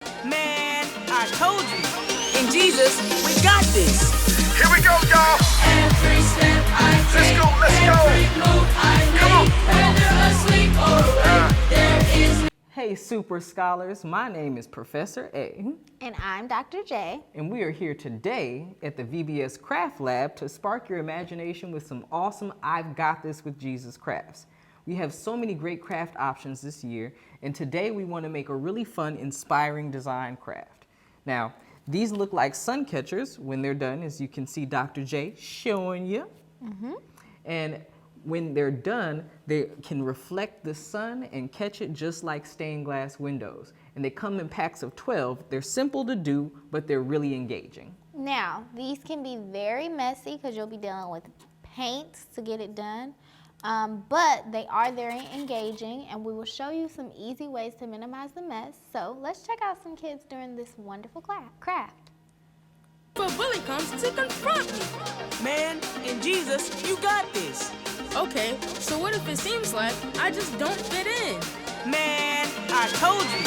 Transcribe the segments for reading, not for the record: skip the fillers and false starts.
Man, I told you. In Jesus, we got this. Here we go, y'all. Every step I take, Let's go. every move I make, whether asleep or awake, there is no. Hey Super Scholars, my name is Professor A. And I'm Dr. J. And we are here today at the VBS Craft Lab to spark your imagination with some awesome I've Got This with Jesus crafts. We have so many great craft options this year, and today we want to make a really fun, inspiring design craft. Now, these look like sun catchers when they're done, as you can see Dr. J showing you. And when they're done, they can reflect the sun and catch it just like stained glass windows. And they come in packs of 12. They're simple to do, but they're really engaging. Now, these can be very messy because you'll be dealing with paints to get it done. But they are very engaging, and we will show you some easy ways to minimize the mess. So let's check out some kids doing this wonderful craft. But Willie comes to confront me. Man, in Jesus, you got this. Okay, so what if it seems like I just don't fit in? Man, I told you.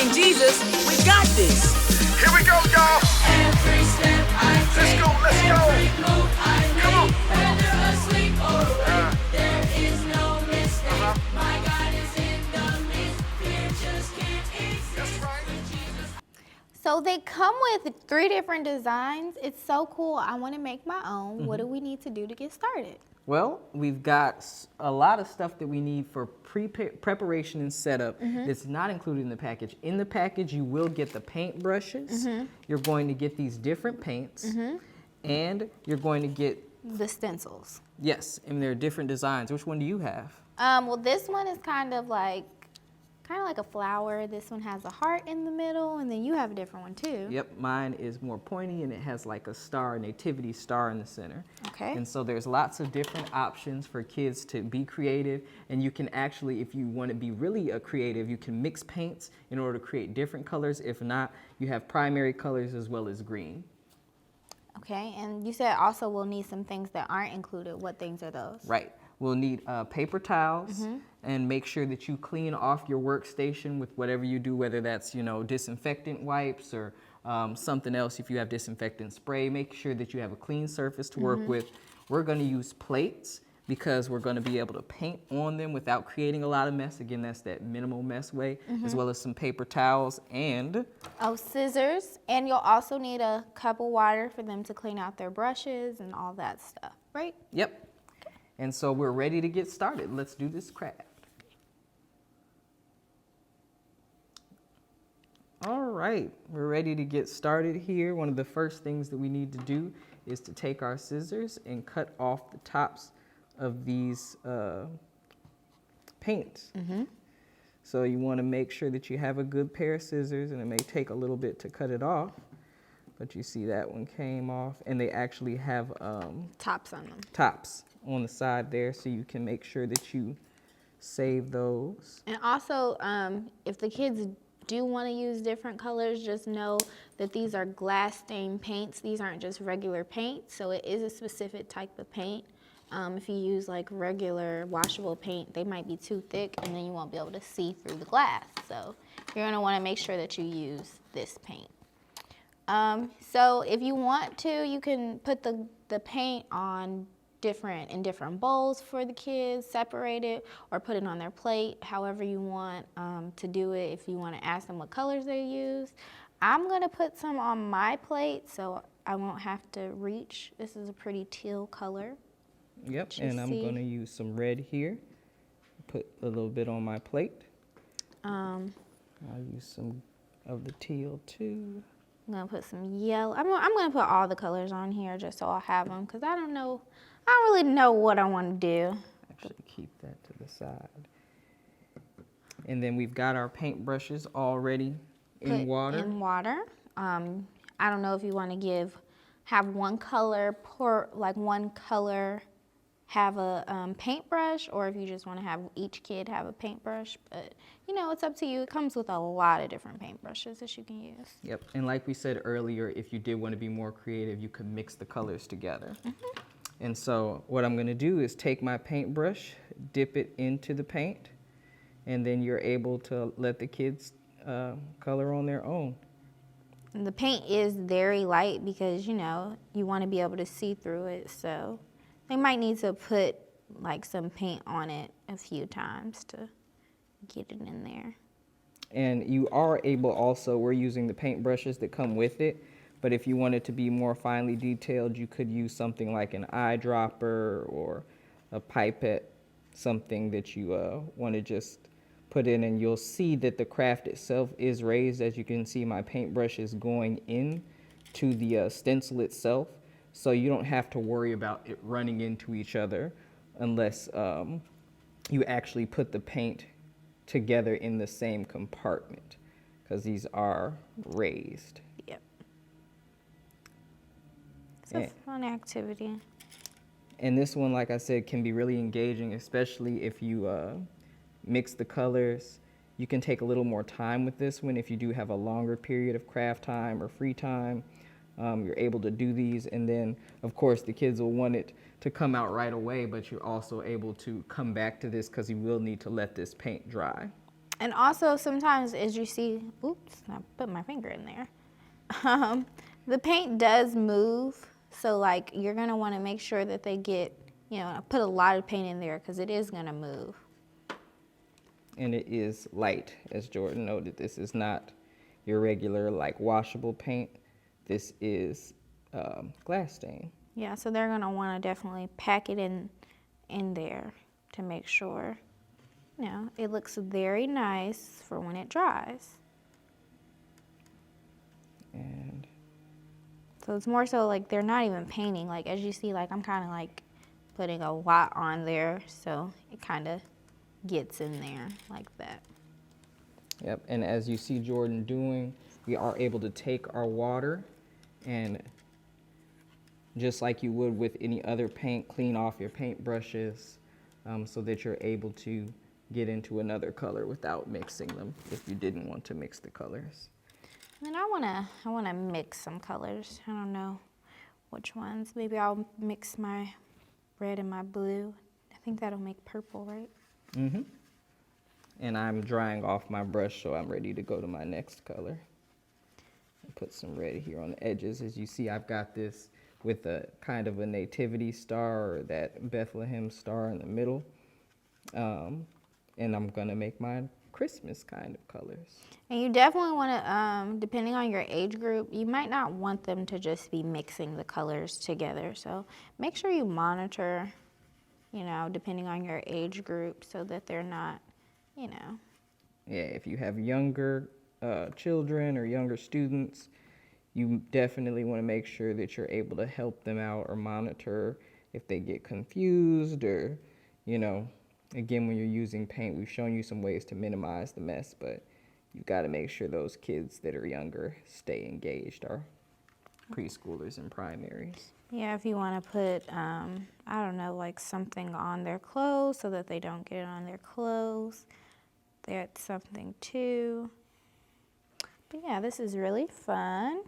In Jesus, we got this. Here we go, y'all. Every step I take, Let's go. every move I make, whether asleep or awake, there is no mistake. My God is in the midst, fear just can't exist. That's right. So they come with 3 different designs. It's so cool. I want to make my own. What do we need to do to get started? Well, we've got a lot of stuff that we need for preparation and setup that's not included in the package. In the package, you will get the paint brushes. You're going to get these different paints. And you're going to get, The stencils. yes, and there are different designs. Which one do you have? Well, this one is kind of like a flower. This one has a heart in the middle, and then you have a different one too. Yep, mine is more pointy and it has like a star, a nativity star in the center. Okay. And so there's lots of different options for kids to be creative, and you can actually, if you want to be really creative, you can mix paints in order to create different colors. If not, you have primary colors as well as green. Okay, and you said also we'll need some things that aren't included. What things are those? Right. We'll need paper towels, and make sure that you clean off your workstation with whatever you do, whether that's, disinfectant wipes or something else. If you have disinfectant spray, make sure that you have a clean surface to work with. We're going to use plates because we're going to be able to paint on them without creating a lot of mess. Again, that's that minimal mess way, as well as some paper towels and Scissors, and you'll also need a cup of water for them to clean out their brushes and all that stuff, right? yep. And so we're ready to get started. Let's do this craft. All right, we're ready to get started here. One of the first things that we need to do is to take our scissors and cut off the tops of these paints. So you want to make sure that you have a good pair of scissors, and it may take a little bit to cut it off, but you see that one came off, and they actually have Tops on them. tops on the side there, so you can make sure that you save those. And also, if the kids do want to use different colors, just know that these are glass stained paints. These aren't just regular paint, so it is a specific type of paint. If you use like regular washable paint, they might be too thick, and then you won't be able to see through the glass. So you're going to want to make sure that you use this paint. So if you want to, you can put the paint on in different bowls for the kids, separate it, or put it on their plate, however you want to do it. If you want to ask them what colors they use, I'm going to put some on my plate so I won't have to reach. This is a pretty teal color. Yep, You and I'm see? going to use some red here. Put a little bit on my plate. I'll use some of the teal too. I'm going to put some yellow. I'm going to put all the colors on here just so I'll have them, because I don't really know what I want to do. Actually, keep that to the side. And then we've got our paint brushes already in water. In water. I don't know if you want to have one color have a paintbrush, or if you just want to have each kid have a paintbrush. But it's up to you. It comes with a lot of different paintbrushes that you can use. Yep, and like we said earlier, if you did want to be more creative, you could mix the colors together. And so what I'm going to do is take my paintbrush, dip it into the paint, and then you're able to let the kids color on their own. And the paint is very light because, you know, you want to be able to see through it. So they might need to put like some paint on it a few times to get it in there. And you are able also, we're using the paint brushes that come with it, but if you want it to be more finely detailed, you could use something like an eyedropper or a pipette, something that you want to just put in, and you'll see that the craft itself is raised. As you can see, my paintbrush is going in to the stencil itself, so you don't have to worry about it running into each other unless you actually put the paint together in the same compartment, because these are raised. Yep. It's a fun activity. And this one, like I said, can be really engaging, especially if you mix the colors. You can take a little more time with this one if you do have a longer period of craft time or free time. You're able to do these, and then of course the kids will want it to come out right away, but you're also able to come back to this because you will need to let this paint dry. And also sometimes, as you see, oops, I put my finger in there. The paint does move, so like you're gonna want to make sure that they get, you know, put a lot of paint in there because it is gonna move. And it is light, as Jordan noted. This is not your regular like washable paint. This is glass stain. Yeah, so they're gonna want to definitely pack it in there to make sure, you know, it looks very nice for when it dries. And so it's more so like they're not even painting. Like as you see, like I'm kind of like putting a lot on there, so it kind of gets in there like that. yep, and as you see Jordan doing, we are able to take our water and just like you would with any other paint, clean off your paint brushes so that you're able to get into another color without mixing them if you didn't want to mix the colors. And I wanna mix some colors. I don't know which ones. Maybe I'll mix my red and my blue. I think that'll make purple, right? Mm-hmm. And I'm drying off my brush, so I'm ready to go to my next color. Put some red here on the edges. As you see, I've got this with a kind of a nativity star or that Bethlehem star in the middle. And I'm gonna make mine Christmas kind of colors. And you definitely want to, depending on your age group, you might not want them to just be mixing the colors together. So make sure you monitor, you know, depending on your age group so that they're not, you know. Yeah, if you have younger children or younger students, you definitely want to make sure that you're able to help them out or monitor if they get confused or, you know, again, when you're using paint, we've shown you some ways to minimize the mess, but you've got to make sure those kids that are younger stay engaged, our preschoolers and primaries. Yeah, if you want to put, I don't know, like something on their clothes so that they don't get it on their clothes, that's something too. But yeah, this is really fun.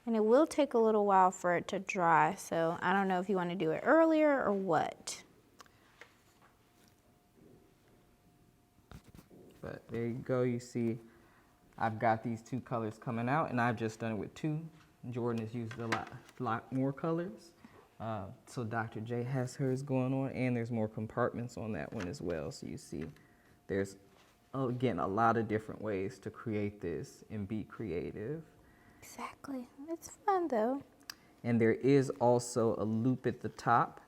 And it will take a little while for it to dry, so I don't know if you want to do it earlier or what. But there you go, you see I've got these two colors coming out, and I've just done it with two. Jordan has used a lot more colors. So Dr. J has hers going on, and there's more compartments on that one as well. So you see there's, again, a lot of different ways to create this and be creative. Exactly. It's fun though. And there is also a loop at the top,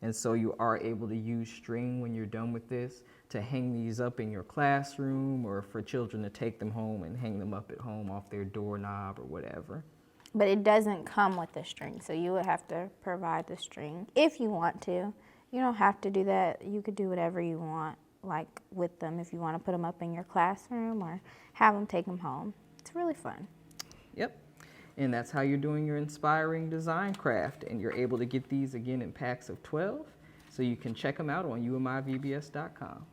and so you are able to use string when you're done with this to hang these up in your classroom or for children to take them home and hang them up at home off their doorknob or whatever. But it doesn't come with the string, so you would have to provide the string if you want to. You don't have to do that. You could do whatever you want, like with them, if you want to put them up in your classroom or have them take them home. It's really fun. Yep. And that's how you're doing your inspiring design craft. And you're able to get these again in packs of 12. So you can check them out on umivbs.com.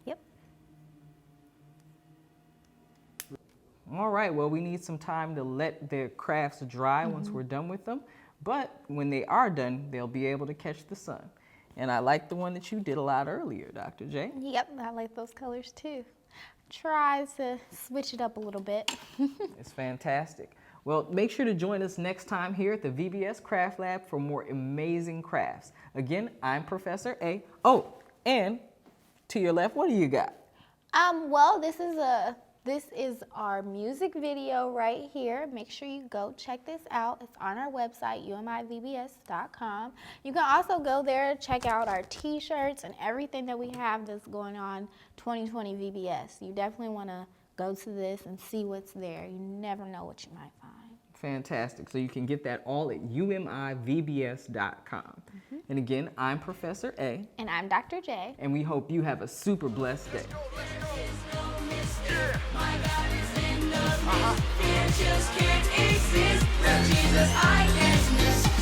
Yep. All right, well, we need some time to let the crafts dry once we're done with them. But when they are done, they'll be able to catch the sun. And I like the one that you did a lot earlier, Dr. J. Yep, I like those colors too. tries to switch it up a little bit. It's fantastic. Well, make sure to join us next time here at the VBS Craft Lab for more amazing crafts. Again, I'm Professor A. Oh, and to your left, what do you got? Well, this is our music video right here. Make sure you go check this out. It's on our website, umivbs.com. You can also go there, check out our t-shirts and everything that we have that's going on 2020 VBS. You definitely want to go to this and see what's there. You never know what you might find. Fantastic. So you can get that all at umivbs.com. And again, I'm Professor A. And I'm Dr. J. And we hope you have a super blessed day. My God is in the midst. Fear just can't exist. With Jesus I can't miss.